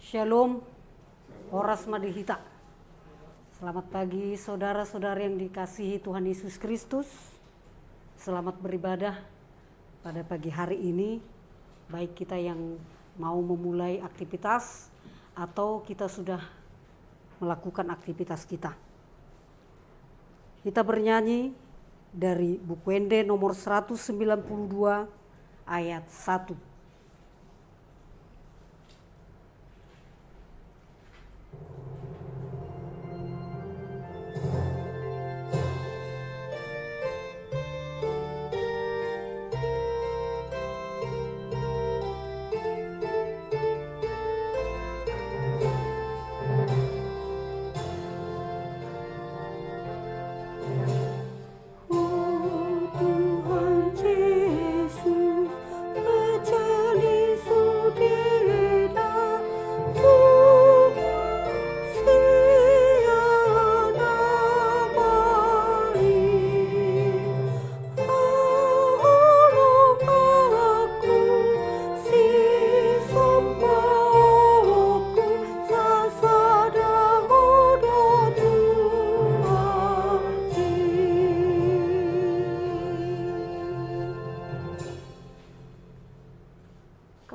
Shalom, Horas Madihita. Selamat pagi saudara-saudara yang dikasihi Tuhan Yesus Kristus. Selamat beribadah pada pagi hari ini. Baik kita yang mau memulai aktivitas atau kita sudah melakukan aktivitas kita. Kita bernyanyi dari buku Wende nomor 192 ayat 1.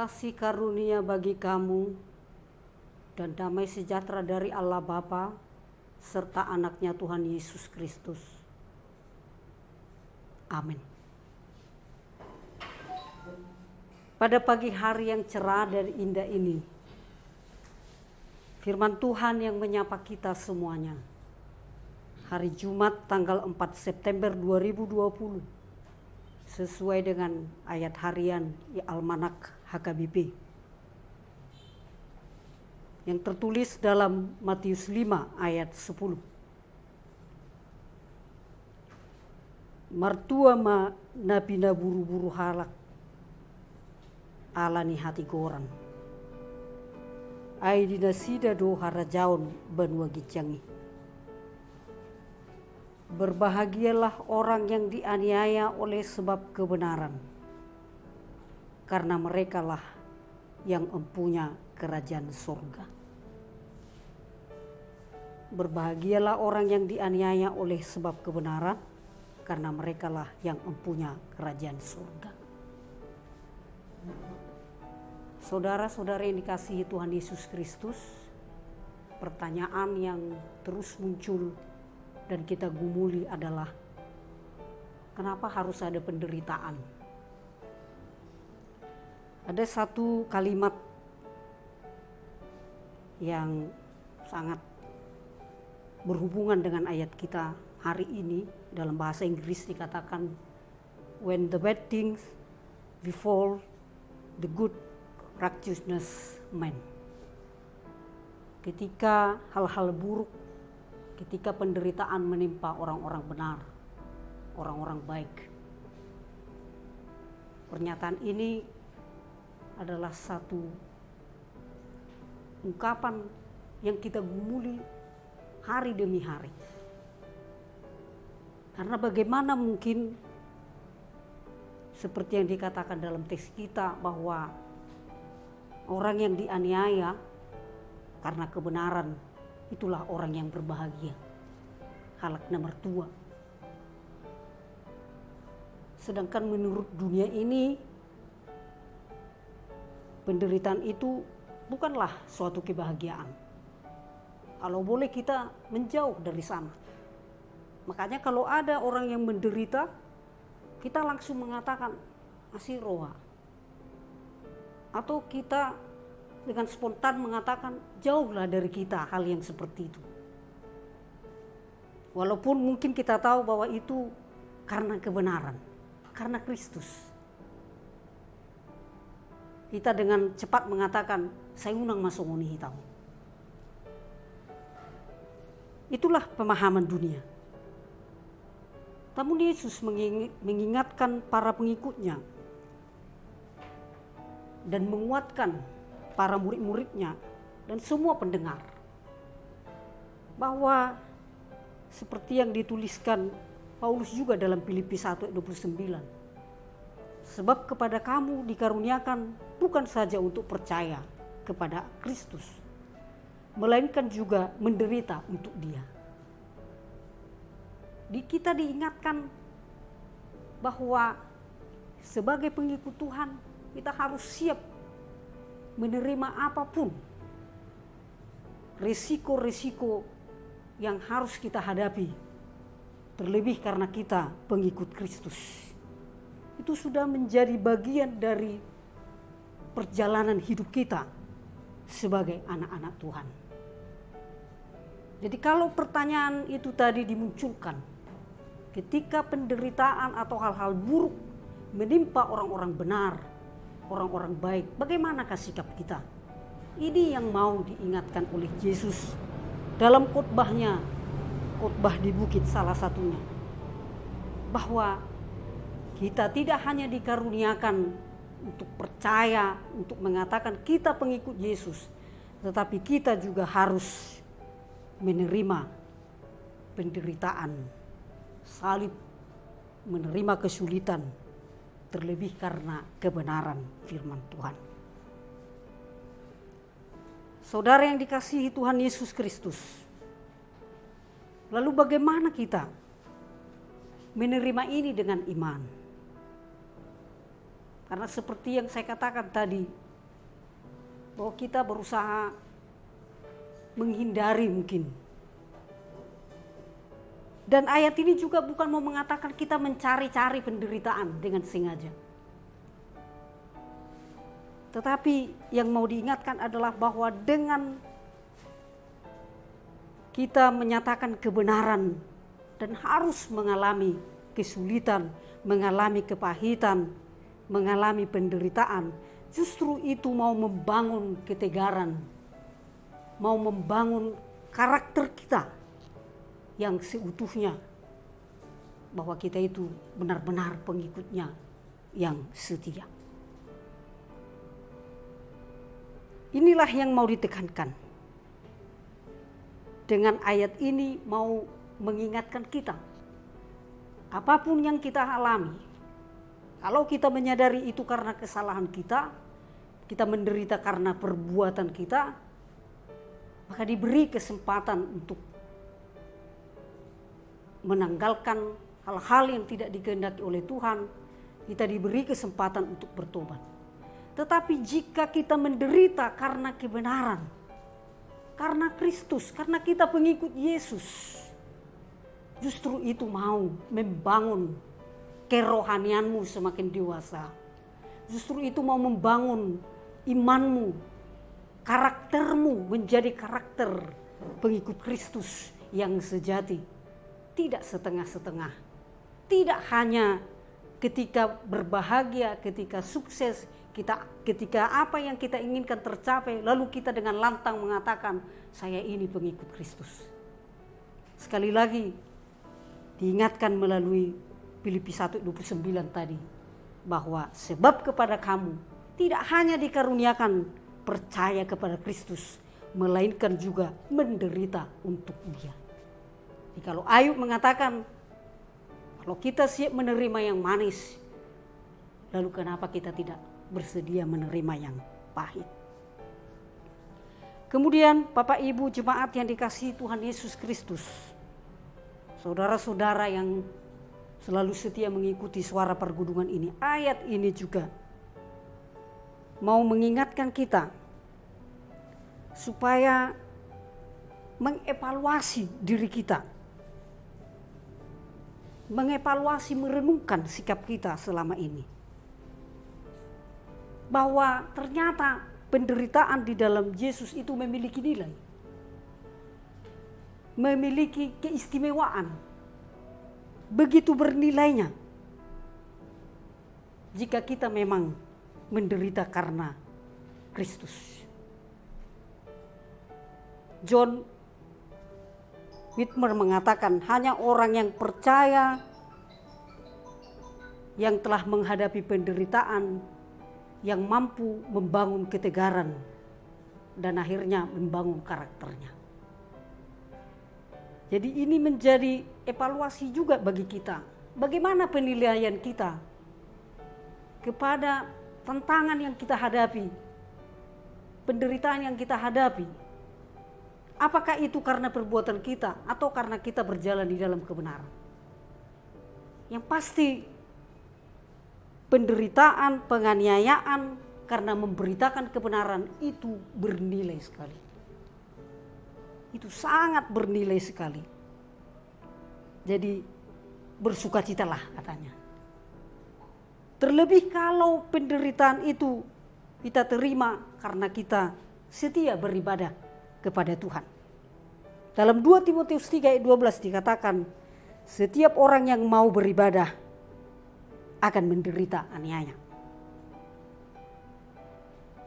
Kasih karunia bagi kamu dan damai sejahtera dari Allah Bapa serta anaknya Tuhan Yesus Kristus. Amin. Pada pagi hari yang cerah dan indah ini, firman Tuhan yang menyapa kita semuanya. Hari Jumat tanggal 4 September 2020 sesuai dengan ayat harian Almanak HKBP yang tertulis dalam Matius 5 ayat 10. Martua ma napina buru-buru halak alani hati goran. Ai dinasida do harajaun banua gicangi. Berbahagialah orang yang dianiaya oleh sebab kebenaran, karena merekalah yang empunya kerajaan surga. Berbahagialah orang yang dianiaya oleh sebab kebenaran, karena merekalah yang empunya kerajaan surga. Saudara-saudara yang dikasihi Tuhan Yesus Kristus, pertanyaan yang terus muncul dan kita gumuli adalah, kenapa harus ada penderitaan? Ada satu kalimat yang sangat berhubungan dengan ayat kita hari ini. Dalam bahasa Inggris dikatakan, when the bad things befall the good righteousness man. Ketika hal-hal buruk, ketika penderitaan menimpa orang-orang benar, orang-orang baik. Pernyataan ini adalah satu ungkapan yang kita gumuli hari demi hari. Karena bagaimana mungkin seperti yang dikatakan dalam teks kita bahwa orang yang dianiaya karena kebenaran itulah orang yang berbahagia. Halakna mertua. Sedangkan menurut dunia ini penderitaan itu bukanlah suatu kebahagiaan. Kalau boleh kita menjauh dari sana. Makanya kalau ada orang yang menderita, kita langsung mengatakan asiroha. Atau kita dengan spontan mengatakan jauhlah dari kita hal yang seperti itu. Walaupun mungkin kita tahu bahwa itu karena kebenaran, karena Kristus. kita dengan cepat mengatakan, saya unang masuk ngoni hitam. Itulah pemahaman dunia. Namun Yesus mengingatkan para pengikutnya dan menguatkan para murid-muridnya dan semua pendengar bahwa seperti yang dituliskan Paulus juga dalam Filipi 1:29. Sebab kepada kamu dikaruniakan bukan saja untuk percaya kepada Kristus, melainkan juga menderita untuk Dia. Kita diingatkan bahwa sebagai pengikut Tuhan kita harus siap menerima apapun resiko-resiko yang harus kita hadapi, terlebih karena kita pengikut Kristus. Itu sudah menjadi bagian dari perjalanan hidup kita sebagai anak-anak Tuhan. Jadi kalau pertanyaan itu tadi dimunculkan ketika penderitaan atau hal-hal buruk menimpa orang-orang benar, orang-orang baik, bagaimanakah sikap kita? Ini yang mau diingatkan oleh Yesus dalam khotbahnya, khotbah di bukit salah satunya, bahwa kita tidak hanya dikaruniakan untuk percaya, untuk mengatakan kita pengikut Yesus, tetapi kita juga harus menerima penderitaan, salib, menerima kesulitan, terlebih karena kebenaran firman Tuhan. Saudara yang dikasihi Tuhan Yesus Kristus, lalu bagaimana kita menerima ini dengan iman? Karena seperti yang saya katakan tadi, bahwa kita berusaha menghindari mungkin. Dan ayat ini juga bukan mau mengatakan kita mencari-cari penderitaan dengan sengaja. Tetapi yang mau diingatkan adalah bahwa dengan kita menyatakan kebenaran dan harus mengalami kesulitan, mengalami kepahitan, mengalami penderitaan, justru itu mau membangun ketegaran, mau membangun karakter kita yang seutuhnya, bahwa kita itu benar-benar pengikutnya yang setia. Inilah yang mau ditekankan. Dengan ayat ini mau mengingatkan kita, apapun yang kita alami, kalau kita menyadari itu karena kesalahan kita, kita menderita karena perbuatan kita, maka diberi kesempatan untuk menanggalkan hal-hal yang tidak dikehendaki oleh Tuhan. Kita diberi kesempatan untuk bertobat. Tetapi jika kita menderita karena kebenaran, karena Kristus, karena kita pengikut Yesus, justru itu mau membangun kerohanianmu semakin dewasa. Justru itu mau membangun imanmu, karaktermu menjadi karakter pengikut Kristus yang sejati. Tidak setengah-setengah. Tidak hanya ketika berbahagia, ketika sukses, ketika apa yang kita inginkan tercapai, lalu kita dengan lantang mengatakan, saya ini pengikut Kristus. Sekali lagi diingatkan melalui Filipi 1:29 tadi, bahwa sebab kepada kamu tidak hanya dikaruniakan percaya kepada Kristus, melainkan juga menderita untuk Dia. Jadi kalau Ayub mengatakan, kalau kita siap menerima yang manis, lalu kenapa kita tidak bersedia menerima yang pahit? Kemudian Bapak Ibu jemaat yang dikasihi Tuhan Yesus Kristus, saudara-saudara yang selalu setia mengikuti suara pergudungan ini, ayat ini juga mau mengingatkan kita supaya mengevaluasi diri kita, mengevaluasi, merenungkan sikap kita selama ini, bahwa ternyata penderitaan di dalam Yesus itu memiliki nilai, memiliki keistimewaan, begitu bernilainya jika kita memang menderita karena Kristus. John Whitmer mengatakan hanya orang yang percaya yang telah menghadapi penderitaan yang mampu membangun ketegaran dan akhirnya membangun karakternya. Jadi ini menjadi evaluasi juga bagi kita. Bagaimana penilaian kita kepada tantangan yang kita hadapi, penderitaan yang kita hadapi. Apakah itu karena perbuatan kita atau karena kita berjalan di dalam kebenaran? Yang pasti penderitaan, penganiayaan karena memberitakan kebenaran itu bernilai sekali. Itu sangat bernilai sekali. Jadi bersukacitalah katanya. Terlebih kalau penderitaan itu kita terima karena kita setia beribadah kepada Tuhan. Dalam 2 Timotius 3 ayat 12 dikatakan, setiap orang yang mau beribadah akan menderita aniaya.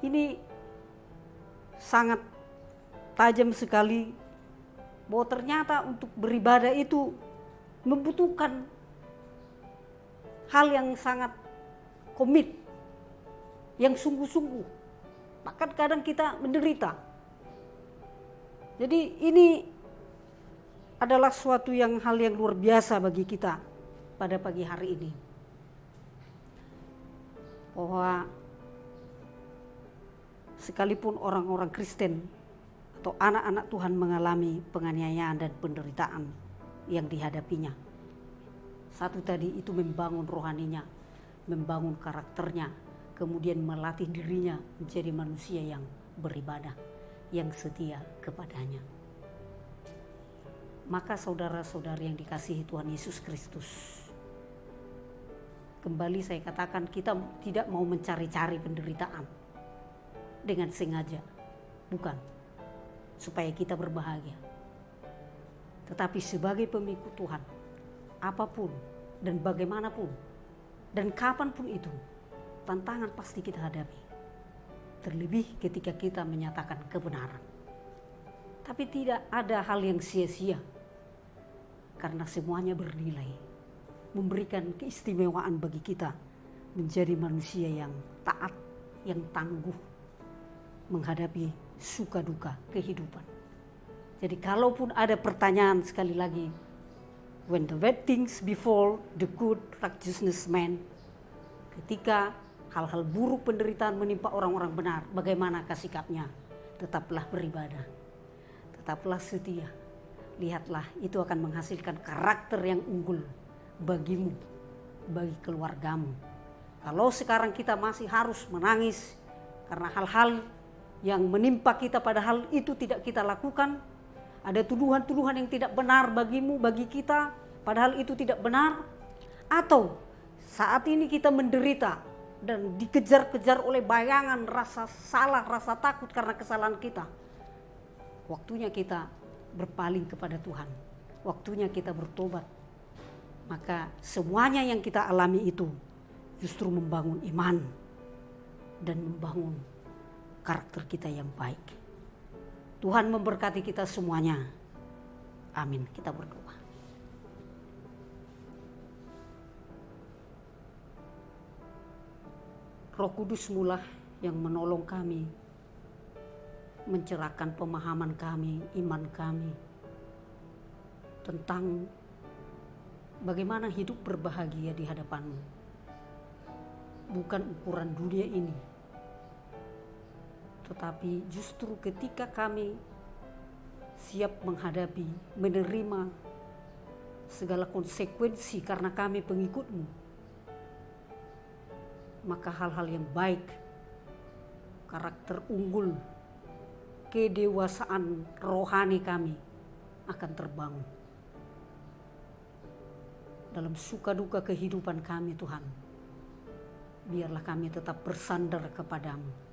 Ini sangat tajam sekali bahwa ternyata untuk beribadah itu membutuhkan hal yang sangat komit, yang sungguh-sungguh. Bahkan kadang kita menderita. Jadi ini adalah suatu hal yang luar biasa bagi kita pada pagi hari ini. Bahwa sekalipun orang-orang Kristen atau anak-anak Tuhan mengalami penganiayaan dan penderitaan yang dihadapinya. Satu tadi itu membangun rohaninya, membangun karakternya, kemudian melatih dirinya menjadi manusia yang beribadah, yang setia kepadanya. Maka saudara-saudari yang dikasihi Tuhan Yesus Kristus, kembali saya katakan kita tidak mau mencari-cari penderitaan dengan sengaja, bukan supaya kita berbahagia. Tetapi sebagai pengikut Tuhan, apapun dan bagaimanapun dan kapanpun itu, tantangan pasti kita hadapi. Terlebih ketika kita menyatakan kebenaran. Tapi tidak ada hal yang sia-sia, karena semuanya bernilai, memberikan keistimewaan bagi kita menjadi manusia yang taat, yang tangguh menghadapi suka duka kehidupan. Jadi kalaupun ada pertanyaan sekali lagi, when the bad things befall the good righteousness man, ketika hal-hal buruk penderitaan menimpa orang-orang benar, bagaimanakah sikapnya? Tetaplah beribadah, tetaplah setia. Lihatlah, itu akan menghasilkan karakter yang unggul bagimu, bagi keluargamu. Kalau sekarang kita masih harus menangis karena hal-hal yang menimpa kita padahal itu tidak kita lakukan, ada tuduhan-tuduhan yang tidak benar bagimu, bagi kita, padahal itu tidak benar, atau saat ini kita menderita dan dikejar-kejar oleh bayangan rasa salah, rasa takut karena kesalahan kita. Waktunya kita berpaling kepada Tuhan. Waktunya kita bertobat. Maka semuanya yang kita alami itu justru membangun iman dan membangun karakter kita yang baik. Tuhan memberkati kita semuanya. Amin. Kita berdoa. Roh Kudus mulah yang menolong kami, mencerahkan pemahaman kami, iman kami tentang bagaimana hidup berbahagia di hadapan-Mu. Bukan ukuran dunia ini, tetapi justru ketika kami siap menghadapi, menerima segala konsekuensi karena kami pengikut-Mu, maka hal-hal yang baik, karakter unggul, kedewasaan rohani kami akan terbangun. Dalam suka duka kehidupan kami Tuhan, biarlah kami tetap bersandar kepadamu.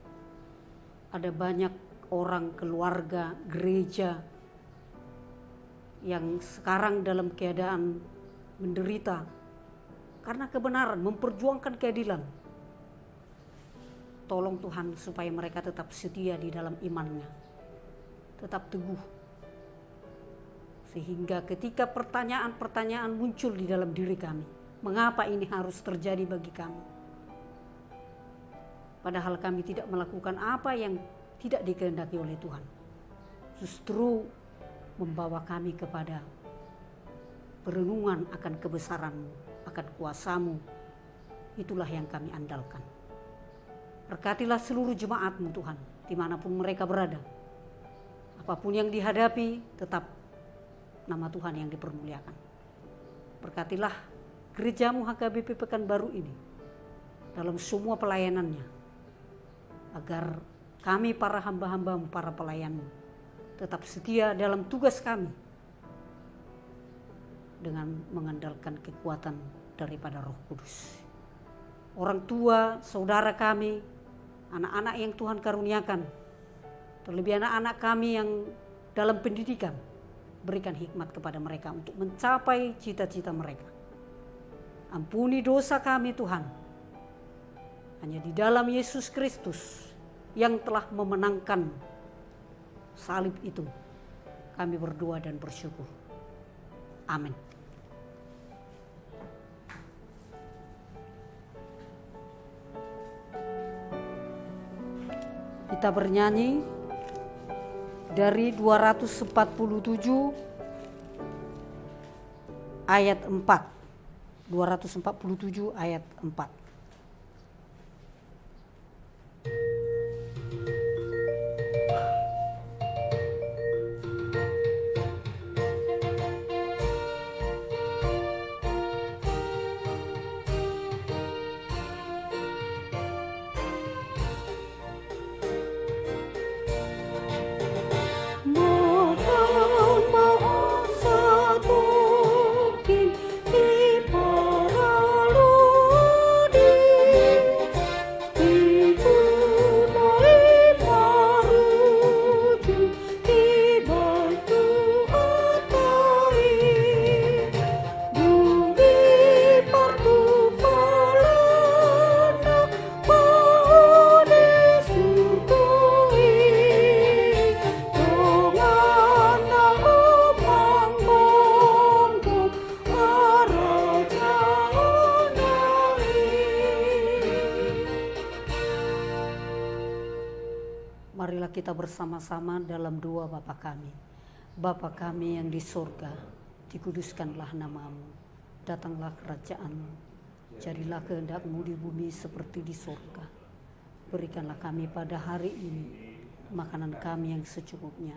Ada banyak orang, keluarga, gereja yang sekarang dalam keadaan menderita karena kebenaran, memperjuangkan keadilan. Tolong Tuhan supaya mereka tetap setia di dalam imannya, tetap teguh. Sehingga ketika pertanyaan-pertanyaan muncul di dalam diri kami, mengapa ini harus terjadi bagi kami? Padahal kami tidak melakukan apa yang tidak dikehendaki oleh Tuhan. Justru membawa kami kepada perenungan akan kebesaran-Mu, akan kuasa-Mu. Itulah yang kami andalkan. Berkatilah seluruh jemaat-Mu Tuhan, dimanapun mereka berada. Apapun yang dihadapi, tetap nama Tuhan yang dipermuliakan. Berkatilah gereja-Mu HKBP Pekanbaru ini dalam semua pelayanannya, agar kami para hamba-hamba-Mu, para pelayan-Mu, tetap setia dalam tugas kami dengan mengandalkan kekuatan daripada Roh Kudus. Orang tua, saudara kami, anak-anak yang Tuhan karuniakan, terlebih anak-anak kami yang dalam pendidikan, berikan hikmat kepada mereka untuk mencapai cita-cita mereka. Ampuni dosa kami Tuhan. Hanya di dalam Yesus Kristus yang telah memenangkan salib itu, kami berdoa dan bersyukur. Amin. Kita bernyanyi dari 247 ayat 4. 247 ayat 4. Marilah kita bersama-sama dalam doa Bapa kami. Bapa kami yang di surga, dikuduskanlah nama-Mu, datanglah kerajaan-Mu, jadilah kehendak-Mu di bumi seperti di surga. Berikanlah kami pada hari ini makanan kami yang secukupnya,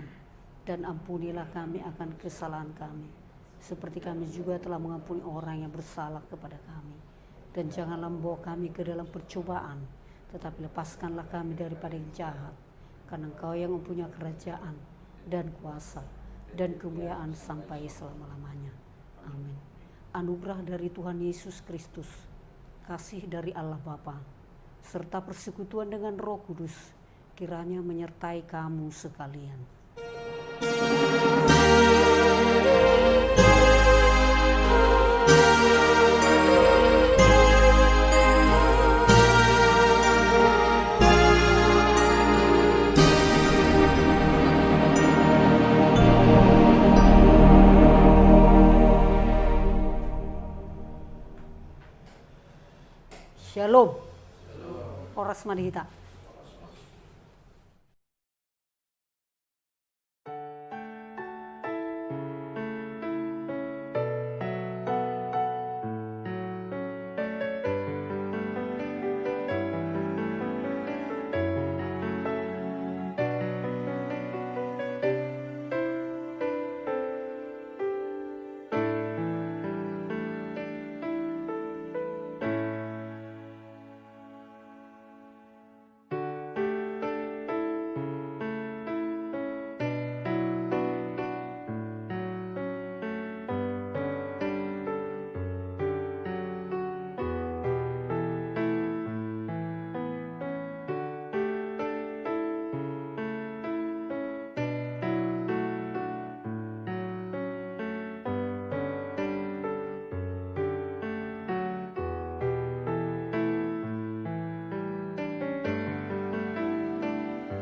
dan ampunilah kami akan kesalahan kami, seperti kami juga telah mengampuni orang yang bersalah kepada kami. Dan janganlah membawa kami ke dalam percobaan, tetapi lepaskanlah kami daripada yang jahat. Karena Engkau yang mempunyai kerajaan dan kuasa dan kemuliaan sampai selama-lamanya. Amin. Anugerah dari Tuhan Yesus Kristus, kasih dari Allah Bapa, serta persekutuan dengan Roh Kudus, kiranya menyertai kamu sekalian. Shalom. Horas Madihita.